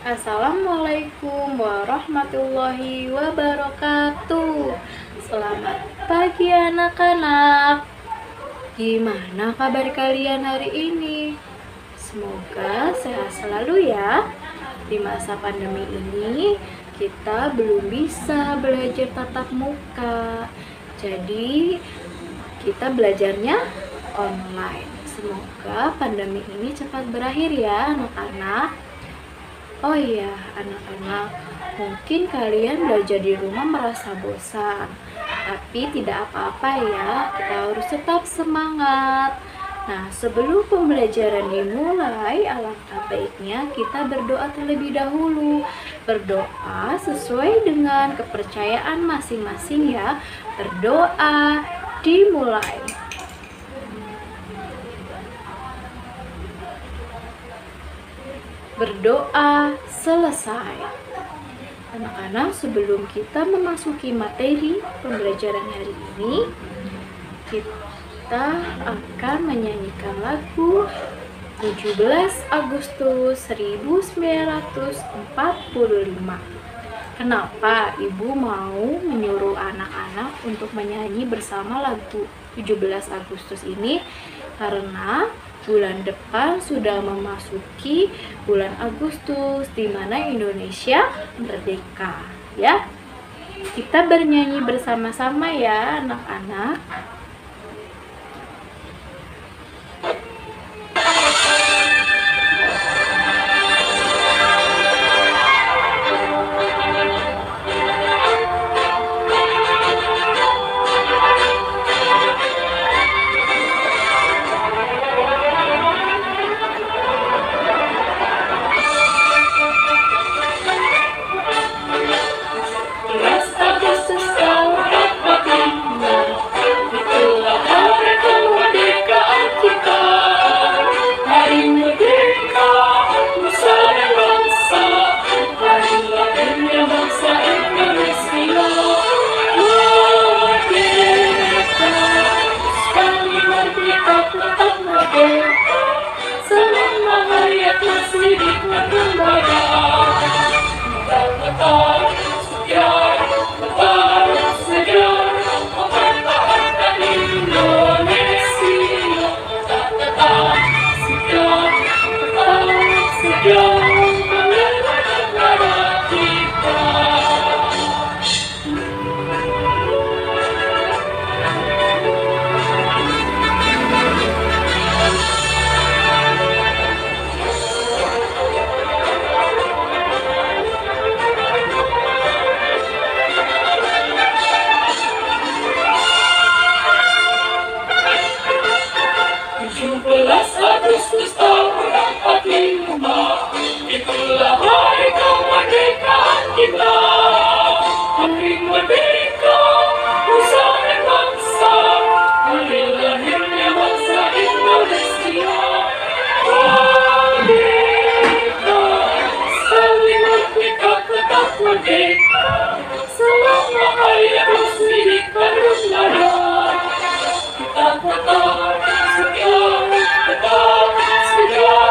Assalamualaikum warahmatullahi wabarakatuh. Selamat pagi anak-anak. Gimana kabar kalian hari ini? Semoga sehat selalu ya. Di masa pandemi ini kita belum bisa belajar tatap muka. Jadi kita belajarnya online. Semoga pandemi ini cepat berakhir ya anak-anak. Oh iya, anak-anak, mungkin kalian belajar di rumah merasa bosan, tapi tidak apa-apa ya, kita harus tetap semangat. Nah, sebelum pembelajaran dimulai, alangkah baiknya kita berdoa terlebih dahulu. Berdoa sesuai dengan kepercayaan masing-masing ya. Berdoa dimulai. Berdoa selesai. Anak-anak, sebelum kita memasuki materi pembelajaran hari ini, kita akan menyanyikan lagu 17 Agustus 1945. Kenapa ibu mau menyuruh anak-anak untuk menyanyi bersama lagu 17 Agustus ini? Karena bulan depan sudah memasuki bulan Agustus, di mana Indonesia merdeka, ya. Kita bernyanyi bersama-sama ya, anak-anak. Itulah hari kemerdekaan kita. Hari merdeka, nusa dan bangsa. Hari lahirnya bangsa Indonesia. Merdeka, sekali merdeka tetap merdeka. Selama hayat terus dikarun darah. Kita tetap setia, tetap setia.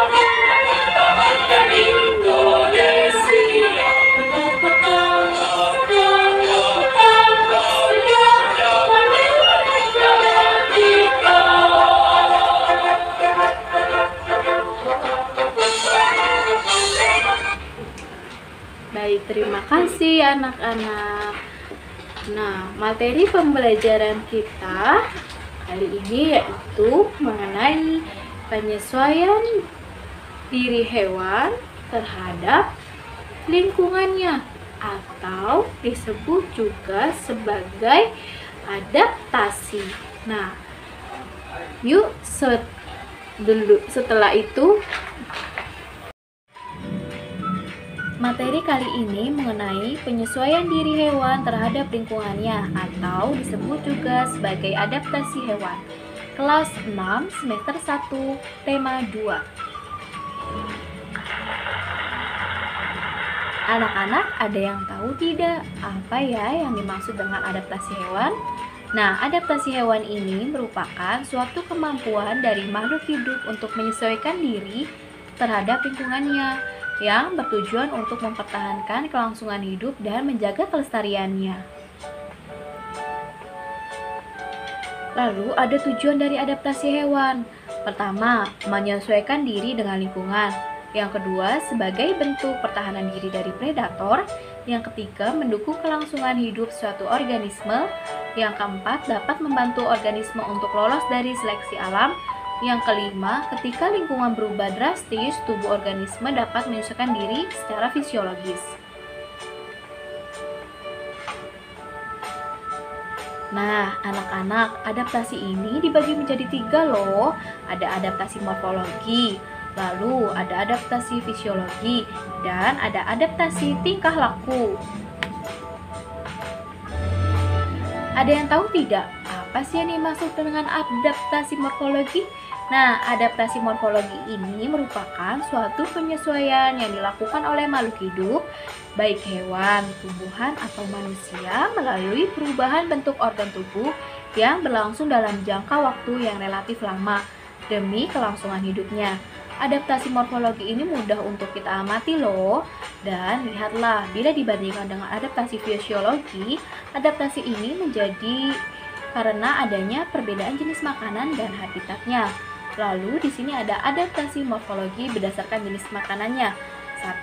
Baik, terima kasih anak-anak. Nah, materi pembelajaran kita kali ini yaitu mengenai penyesuaian diri hewan terhadap lingkungannya, atau disebut juga sebagai adaptasi. Nah, yuk setelah itu materi kali ini mengenai penyesuaian diri hewan terhadap lingkungannya, atau disebut juga sebagai adaptasi hewan. Kelas 6 semester 1 tema 2. Anak-anak, ada yang tahu tidak apa ya yang dimaksud dengan adaptasi hewan? Nah, adaptasi hewan ini merupakan suatu kemampuan dari makhluk hidup untuk menyesuaikan diri terhadap lingkungannya. yang bertujuan untuk mempertahankan kelangsungan hidup dan menjaga kelestariannya. Lalu ada tujuan dari adaptasi hewan. Pertama, menyesuaikan diri dengan lingkungan. Yang kedua, sebagai bentuk pertahanan diri dari predator. Yang ketiga, mendukung kelangsungan hidup suatu organisme. Yang keempat, dapat membantu organisme untuk lolos dari seleksi alam. Yang kelima, ketika lingkungan berubah drastis, tubuh organisme dapat menyesuaikan diri secara fisiologis. Nah, anak-anak, adaptasi ini dibagi menjadi 3 loh. Ada adaptasi morfologi, lalu ada adaptasi fisiologi, dan ada adaptasi tingkah laku. Ada yang tahu tidak? Apa sih yang dimaksud dengan adaptasi morfologi? Nah, adaptasi morfologi ini merupakan suatu penyesuaian yang dilakukan oleh makhluk hidup, baik hewan, tumbuhan, atau manusia melalui perubahan bentuk organ tubuh yang berlangsung dalam jangka waktu yang relatif lama demi kelangsungan hidupnya. Adaptasi morfologi ini mudah untuk kita amati loh. Dan lihatlah, bila dibandingkan dengan adaptasi fisiologi, adaptasi ini menjadi karena adanya perbedaan jenis makanan dan habitatnya. Lalu di sini ada adaptasi morfologi berdasarkan jenis makanannya. 1.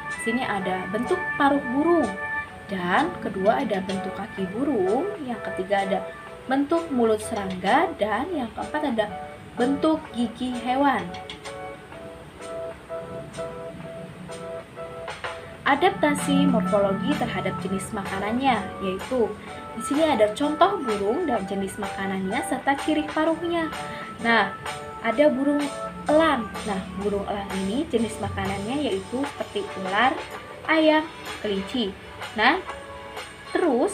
Di sini ada bentuk paruh burung. Dan kedua ada bentuk kaki burung. Yang ketiga ada bentuk mulut serangga. Dan yang keempat ada bentuk gigi hewan. Adaptasi morfologi terhadap jenis makanannya, yaitu di sini ada contoh burung dan jenis makanannya serta ciri paruhnya. Nah, ada burung elang. Nah, burung elang ini jenis makanannya yaitu seperti ular, ayam, kelinci. Nah, terus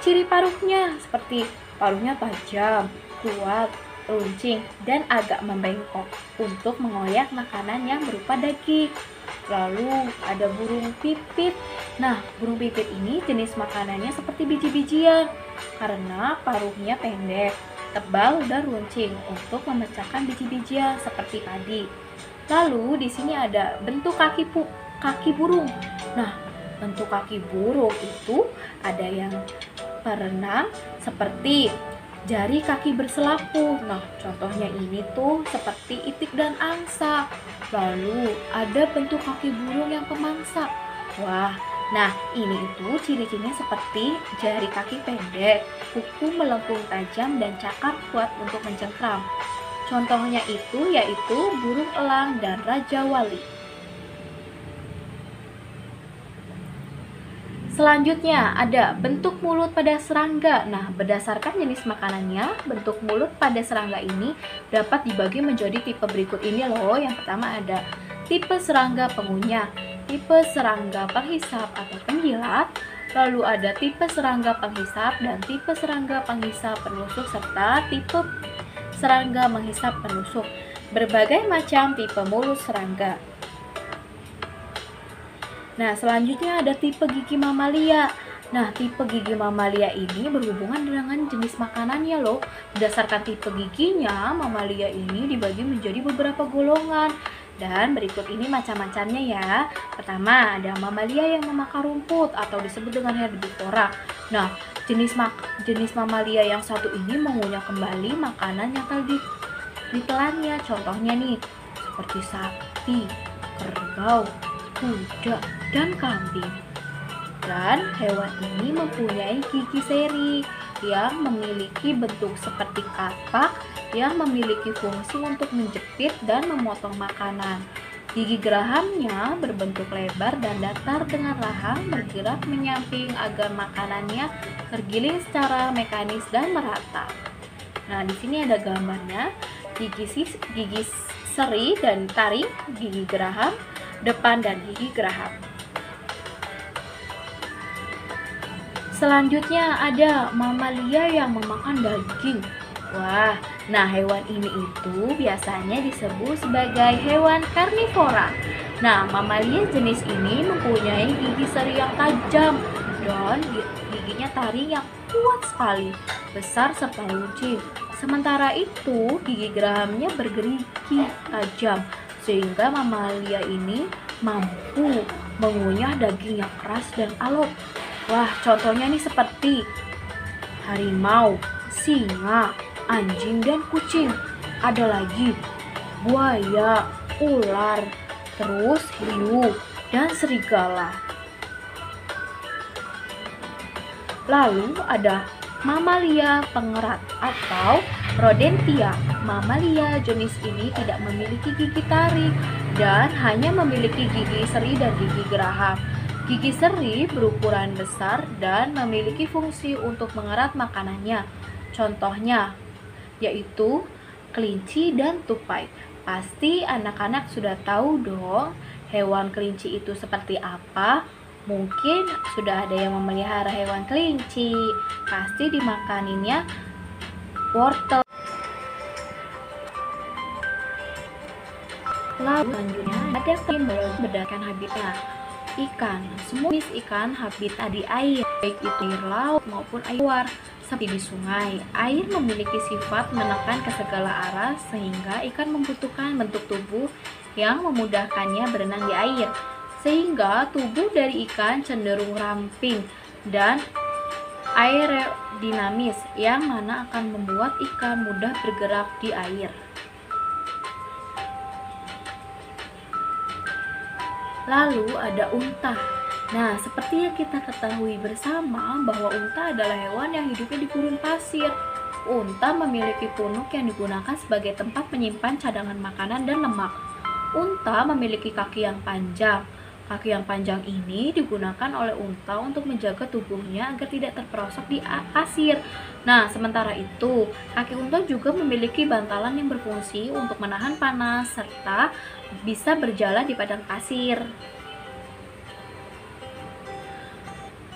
ciri paruhnya seperti paruhnya tajam, kuat, runcing, dan agak membengkok untuk mengoyak makanan yang berupa daging. Lalu ada burung pipit. Nah, burung pipit ini jenis makanannya seperti biji-bijian karena paruhnya pendek, tebal, dan runcing untuk memecahkan biji-bijian seperti padi. Lalu di sini ada bentuk kaki burung. Nah, bentuk kaki burung itu ada yang berenang seperti jari kaki berselapuh. Nah, contohnya ini tuh seperti itik dan angsa. Lalu ada bentuk kaki burung yang pemangsa. Wah, nah ini itu ciri-cirinya seperti jari kaki pendek, kuku melengkung tajam, dan cakar kuat untuk mencengkram. Contohnya itu yaitu burung elang dan raja wali. Selanjutnya ada bentuk mulut pada serangga. Nah, berdasarkan jenis makanannya, bentuk mulut pada serangga ini dapat dibagi menjadi tipe berikut ini loh. Yang pertama ada tipe serangga pengunyah, tipe serangga penghisap atau penjilat, lalu ada tipe serangga penghisap dan tipe serangga penghisap penusuk serta tipe serangga menghisap penusuk. Berbagai macam tipe mulut serangga. Nah, selanjutnya ada tipe gigi mamalia. Nah, tipe gigi mamalia ini berhubungan dengan jenis makanannya loh. Berdasarkan tipe giginya, mamalia ini dibagi menjadi beberapa golongan. Dan berikut ini macam-macamnya ya. Pertama, ada mamalia yang memakan rumput atau disebut dengan herbivora. Nah, jenis mamalia yang satu ini mengunyah kembali makanan yang tadi ditelannya. Contohnya nih, seperti sapi, kerbau, kuda, dan kambing. Dan hewan ini mempunyai gigi seri yang memiliki bentuk seperti kapak yang memiliki fungsi untuk menjepit dan memotong makanan. Gigi gerahamnya berbentuk lebar dan datar dengan rahang bergerak menyamping agar makanannya tergiling secara mekanis dan merata. Nah, di sini ada gambarnya gigi seri dan taring, gigi geraham depan dan gigi geraham. Selanjutnya ada mamalia yang memakan daging. Wah, nah hewan ini itu biasanya disebut sebagai hewan karnivora. Nah, mamalia jenis ini mempunyai gigi seri yang tajam dan giginya taring yang kuat sekali, besar serta luncing. Sementara itu, gigi gerahamnya bergerigi tajam sehingga mamalia ini mampu mengunyah daging yang keras dan alot. Wah, contohnya nih seperti harimau, singa, anjing, dan kucing. Ada lagi buaya, ular, terus hiu, dan serigala. Lalu ada mamalia pengerat atau rodentia. Mamalia jenis ini tidak memiliki gigi taring dan hanya memiliki gigi seri dan gigi geraham. Gigi seri berukuran besar dan memiliki fungsi untuk mengerat makanannya. Contohnya yaitu kelinci dan tupai. Pasti anak-anak sudah tahu dong hewan kelinci itu seperti apa. Mungkin sudah ada yang memelihara hewan kelinci. Pasti dimakaninnya wortel. Lalu selanjutnya ada timbul berdasarkan habitatnya. Ikan, semua jenis ikan habitat di air, baik itu air laut maupun air tawar. Seperti di sungai, air memiliki sifat menekan ke segala arah sehingga ikan membutuhkan bentuk tubuh yang memudahkannya berenang di air. Sehingga tubuh dari ikan cenderung ramping dan aerodinamis yang mana akan membuat ikan mudah bergerak di air. Lalu ada unta. Nah, seperti yang kita ketahui bersama bahwa unta adalah hewan yang hidupnya di gurun pasir. Unta memiliki punuk yang digunakan sebagai tempat menyimpan cadangan makanan dan lemak. Unta memiliki kaki yang panjang. Kaki yang panjang ini digunakan oleh unta untuk menjaga tubuhnya agar tidak terperosok di pasir. Nah, sementara itu, kaki unta juga memiliki bantalan yang berfungsi untuk menahan panas serta bisa berjalan di padang pasir.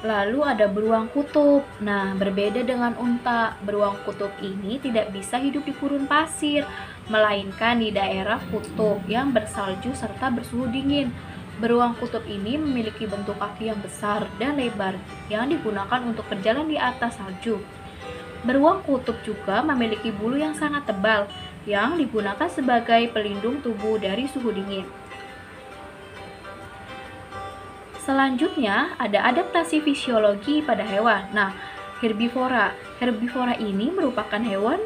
Lalu ada beruang kutub. Nah, berbeda dengan unta, beruang kutub ini tidak bisa hidup di gurun pasir, melainkan di daerah kutub yang bersalju serta bersuhu dingin. Beruang kutub ini memiliki bentuk kaki yang besar dan lebar yang digunakan untuk berjalan di atas salju. Beruang kutub juga memiliki bulu yang sangat tebal yang digunakan sebagai pelindung tubuh dari suhu dingin. Selanjutnya ada adaptasi fisiologi pada hewan. Nah, herbivora. Herbivora ini merupakan hewan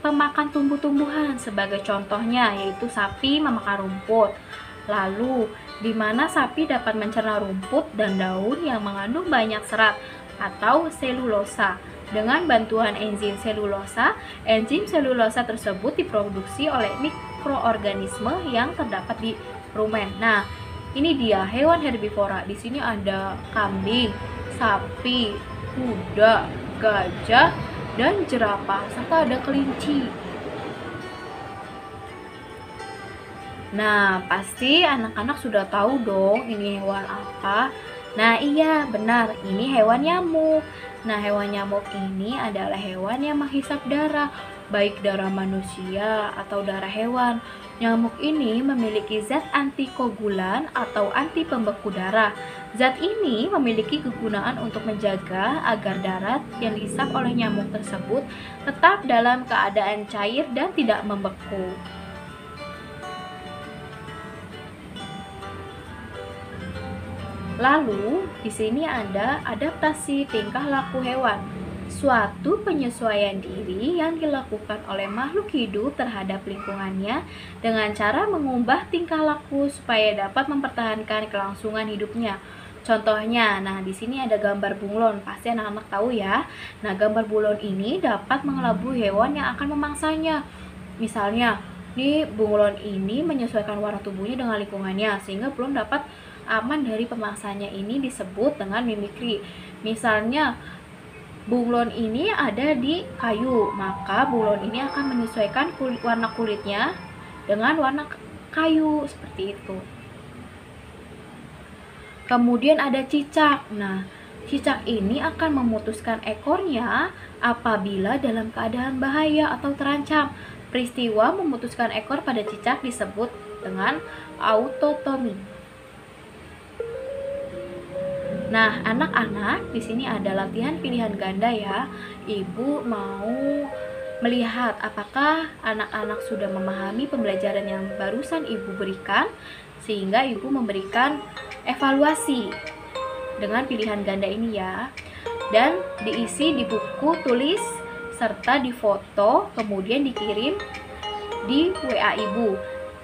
pemakan tumbuh-tumbuhan. Sebagai contohnya yaitu sapi memakan rumput. Lalu, di mana sapi dapat mencerna rumput dan daun yang mengandung banyak serat atau selulosa. Dengan bantuan enzim selulosa tersebut diproduksi oleh mikroorganisme yang terdapat di rumen. Nah, ini dia hewan herbivora. Di sini ada kambing, sapi, kuda, gajah, dan jerapah, serta ada kelinci. Nah, pasti anak-anak sudah tahu dong ini hewan apa. Nah, iya, benar, ini hewan nyamuk. Nah, hewan nyamuk ini adalah hewan yang menghisap darah, baik darah manusia atau darah hewan. Nyamuk ini memiliki zat antikoagulan atau anti pembeku darah. Zat ini memiliki kegunaan untuk menjaga agar darah yang dihisap oleh nyamuk tersebut tetap dalam keadaan cair dan tidak membeku. Lalu, di sini ada adaptasi tingkah laku hewan. Suatu penyesuaian diri yang dilakukan oleh makhluk hidup terhadap lingkungannya dengan cara mengubah tingkah laku supaya dapat mempertahankan kelangsungan hidupnya. Contohnya, nah di sini ada gambar bunglon, pasti anak-anak tahu ya. Nah, gambar bunglon ini dapat mengelabui hewan yang akan memangsanya. Misalnya, nih bunglon ini menyesuaikan warna tubuhnya dengan lingkungannya sehingga belum dapat aman dari pemangsanya. Ini disebut dengan mimikri. Misalnya bunglon ini ada di kayu, maka bunglon ini akan menyesuaikan warna kulitnya dengan warna kayu seperti itu. Kemudian ada cicak. Nah, cicak ini akan memutuskan ekornya apabila dalam keadaan bahaya atau terancam. Peristiwa memutuskan ekor pada cicak disebut dengan autotomi. Nah, anak-anak, di sini ada latihan pilihan ganda ya. Ibu mau melihat apakah anak-anak sudah memahami pembelajaran yang barusan Ibu berikan, sehingga Ibu memberikan evaluasi dengan pilihan ganda ini ya. Dan diisi di buku tulis serta difoto, kemudian dikirim di WA Ibu.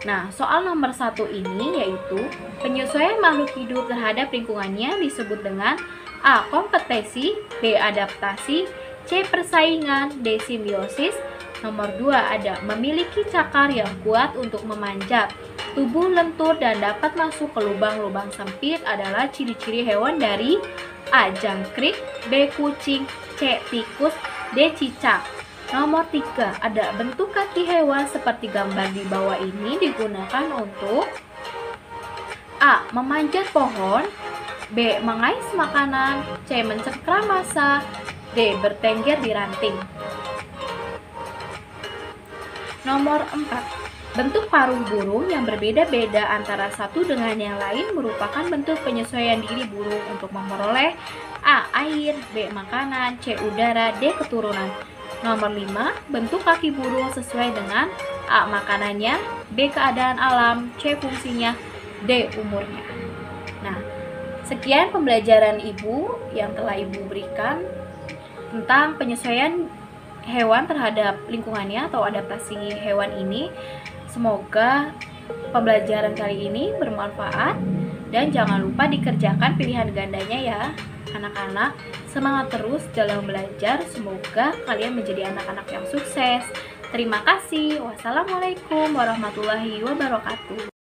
Nah, soal nomor 1 ini yaitu penyesuaian makhluk hidup terhadap lingkungannya disebut dengan A. Kompetisi, B. Adaptasi, C. Persaingan, D. Simbiosis. Nomor 2 ada memiliki cakar yang kuat untuk memanjat. Tubuh lentur dan dapat masuk ke lubang-lubang sempit adalah ciri-ciri hewan dari A. Jangkrik, B. Kucing, C. Tikus, D. Cicak. Nomor 3 ada bentuk kaki hewan seperti gambar di bawah ini digunakan untuk A. Memanjat pohon, B. Mengais makanan, C. Mencengkram massa, D. Bertengger di ranting. Nomor 4. Bentuk paruh burung yang berbeda-beda antara satu dengan yang lain merupakan bentuk penyesuaian diri burung untuk memperoleh A. Air, B. Makanan, C. Udara, D. Keturunan. Nomor 5. Bentuk kaki burung sesuai dengan A. Makanannya, B. Keadaan alam, C. Fungsinya, D. Umurnya. Nah, sekian pembelajaran Ibu yang telah Ibu berikan tentang penyesuaian hewan terhadap lingkungannya atau adaptasi hewan ini. Semoga pembelajaran kali ini bermanfaat dan jangan lupa dikerjakan pilihan gandanya ya anak-anak. Semangat terus dalam belajar, semoga kalian menjadi anak-anak yang sukses. Terima kasih. Wassalamualaikum warahmatullahi wabarakatuh.